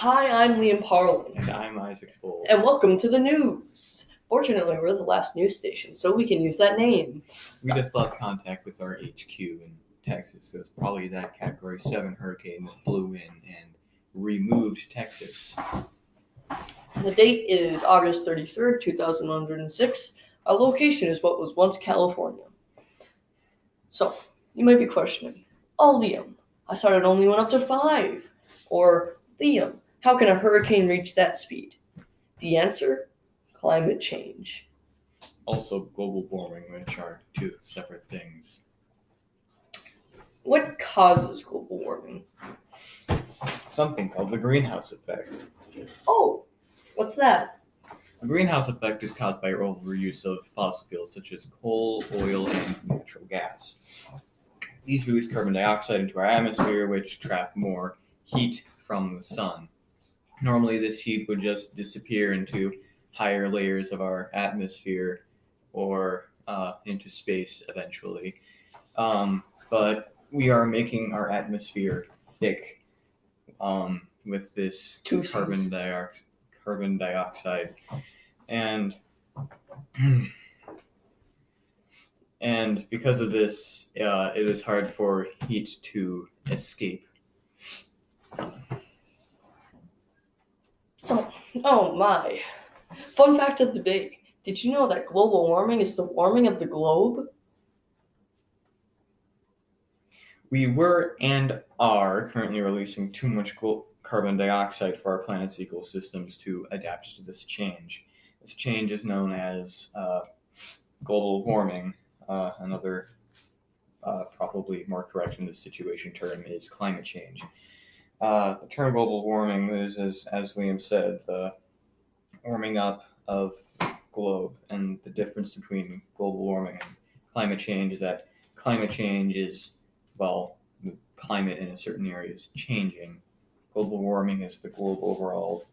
Hi, I'm Liam Parlin. And I'm Isaac Bull. And welcome to the news. Fortunately, we're the last news station, so we can use that name. We just lost contact with our HQ in Texas. It was probably that Category 7 hurricane that blew in and removed Texas. The date is August 33rd, 2106. Our location is what was once California. So, you might be questioning, oh, Liam, I thought it only went up to 5. Or, Liam, how can a hurricane reach that speed? The answer? Climate change. Also, global warming, which are two separate things. What causes global warming? Something called the greenhouse effect. Oh, what's that? The greenhouse effect is caused by overuse of fossil fuels such as coal, oil, and natural gas. These release carbon dioxide into our atmosphere, which trap more heat from the sun. Normally, this heat would just disappear into higher layers of our atmosphere or into space eventually. But we are making our atmosphere thick with this carbon dioxide. And because of this, it is hard for heat to escape. So, oh my. Fun fact of the day. Did you know that global warming is the warming of the globe? We were and are currently releasing too much carbon dioxide for our planet's ecosystems to adapt to this change. This change is known as global warming. Another probably more correct in this situation term is climate change. The term global warming is, as Liam said, the warming up of the globe. And the difference between global warming and climate change is that climate change is, well, the climate in a certain area is changing. Global warming is the globe overall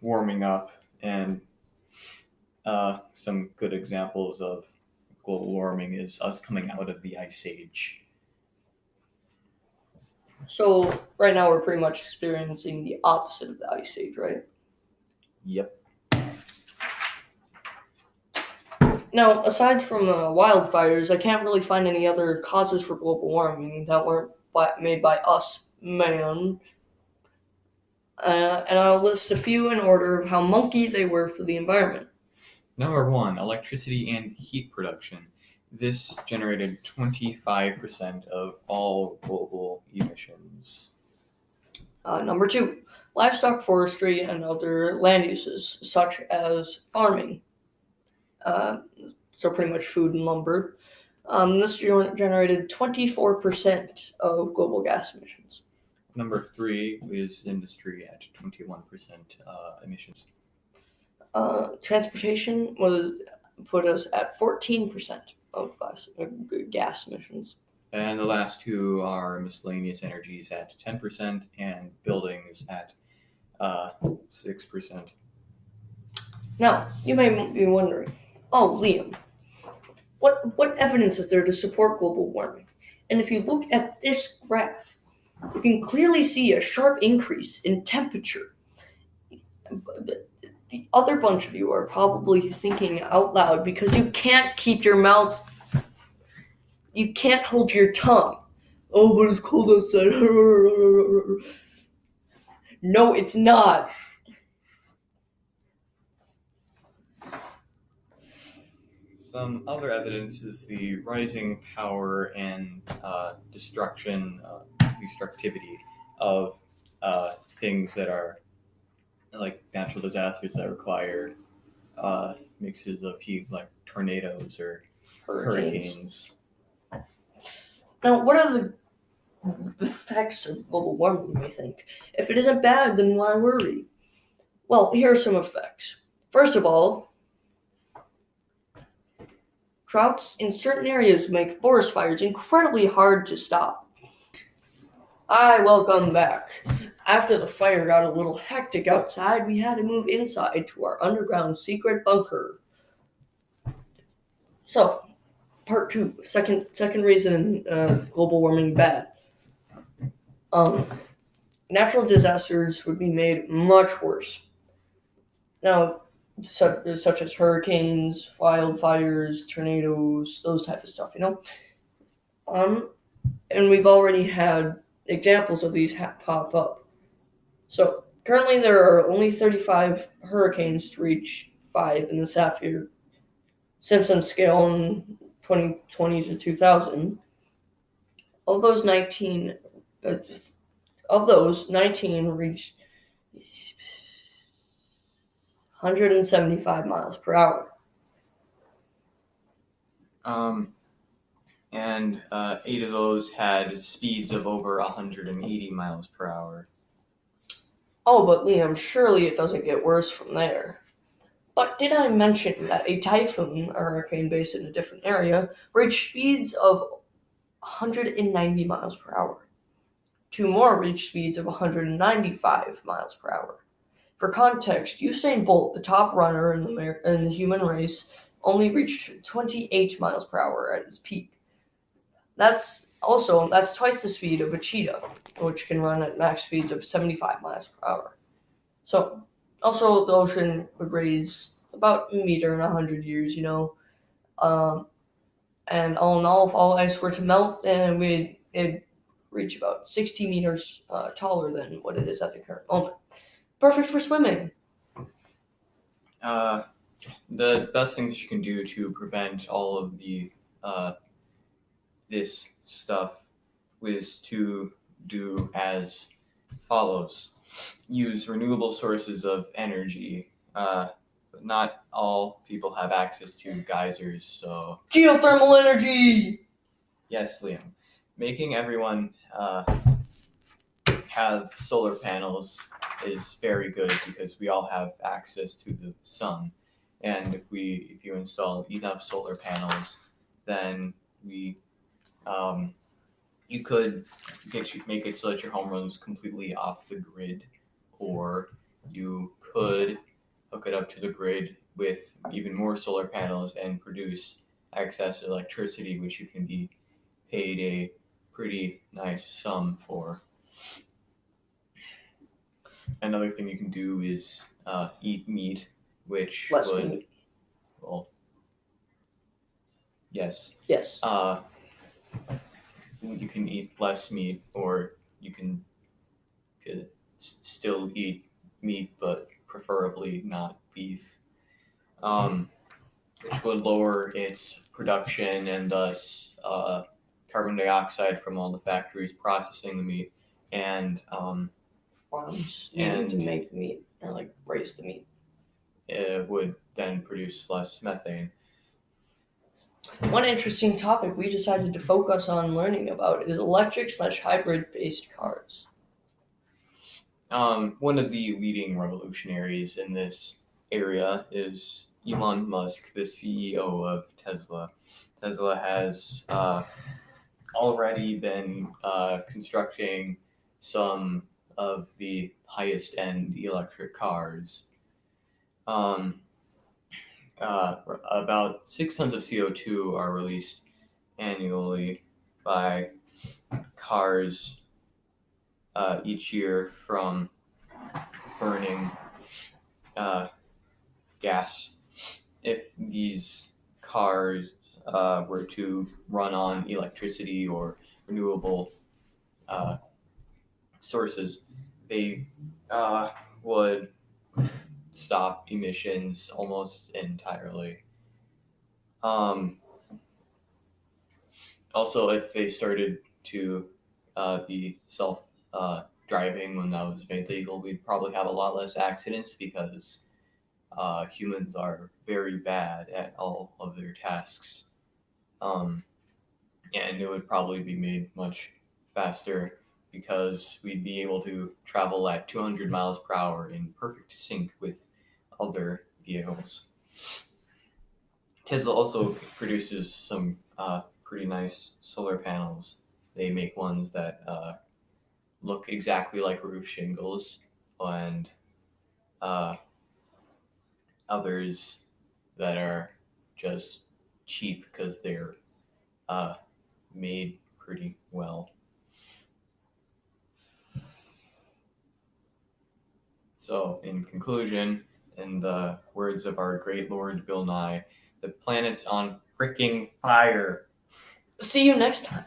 warming up. And some good examples of global warming is us coming out of the Ice Age. So, right now we're pretty much experiencing the opposite of the Ice Age, right? Yep. Now, aside from wildfires, I can't really find any other causes for global warming that weren't made by us, man. And I'll list a few in order of how monkey they were for the environment. Number 1, electricity and heat production. This generated 25% of all global emissions. Number 2, livestock, forestry, and other land uses, such as farming. So pretty much food and lumber. This generated 24% of global gas emissions. Number 3 is industry at 21% emissions. Transportation put us at 14% of gas emissions. And the last two are miscellaneous energies at 10% and buildings at 6%. Now, you may be wondering, oh, Liam, what evidence is there to support global warming? And if you look at this graph, you can clearly see a sharp increase in temperature. The other bunch of you are probably thinking out loud because you can't keep your mouths, you can't hold your tongue. Oh, but it's cold outside. No, it's not. Some other evidence is the rising power and destructivity of things that are like natural disasters that require mixes of heat, like tornadoes or hurricanes. Now, what are the effects of global warming, you may think? If it isn't bad, then why worry? Well, here are some effects. First of all, droughts in certain areas make forest fires incredibly hard to stop. Welcome back. After the fire got a little hectic outside, we had to move inside to our underground secret bunker. So, part 2, second reason global warming bad. Natural disasters would be made much worse. Now, such as hurricanes, wildfires, tornadoes, those type of stuff, Um, and we've already had examples of these pop up. So currently, there are only 35 hurricanes to reach 5 in the Saffir-Simpson scale in 2020 to 2000. Of those 19, uh, of those 19 reached 175 miles per hour. And 8 of those had speeds of over 180 miles per hour. Oh, but Liam, surely it doesn't get worse from there. But did I mention that a typhoon, a hurricane based in a different area, reached speeds of 190 miles per hour? Two more reached speeds of 195 miles per hour. For context, Usain Bolt, the top runner in the human race, only reached 28 miles per hour at his peak. That's twice the speed of a cheetah, which can run at max speeds of 75 miles per hour. So, also the ocean would raise about a meter in 100 years. Um, and all in all, if all ice were to melt, then it'd reach about 60 meters taller than what it is at the current moment. Perfect for swimming. The best things you can do to prevent all of the this stuff is to do as follows: use renewable sources of energy. But not all people have access to geysers, so Geothermal energy! yes, Liam. Making everyone have solar panels is very good because we all have access to the sun. And if you install enough solar panels, then you could make it so that your home runs completely off the grid, or you could hook it up to the grid with even more solar panels and produce excess electricity, which you can be paid a pretty nice sum for. Another thing you can do is eat meat, which Less would, meat. well, yes. Yes. You can eat less meat, or you could still eat meat, but preferably not beef, which would lower its production and thus carbon dioxide from all the factories processing the meat, and Farms needing to make the meat or like raise the meat. it would then produce less methane. One interesting topic we decided to focus on learning about is electric/hybrid based cars. One of the leading revolutionaries in this area is Elon Musk, the CEO of Tesla. Tesla has already been constructing some of the highest end electric cars. Um, about 6 tons of CO2 are released annually by cars each year from burning gas. If these cars were to run on electricity or renewable sources, they would stop emissions almost entirely. Also, if they started to be self driving when that was made legal, we'd probably have a lot less accidents because humans are very bad at all of their tasks. And it would probably be made much faster because we'd be able to travel at 200 miles per hour in perfect sync with other vehicles. Tesla also produces some pretty nice solar panels. They make ones that look exactly like roof shingles, and others that are just cheap because they're made pretty well. So, in conclusion, in the words of our great Lord Bill Nye, the planet's on freaking fire. See you next time.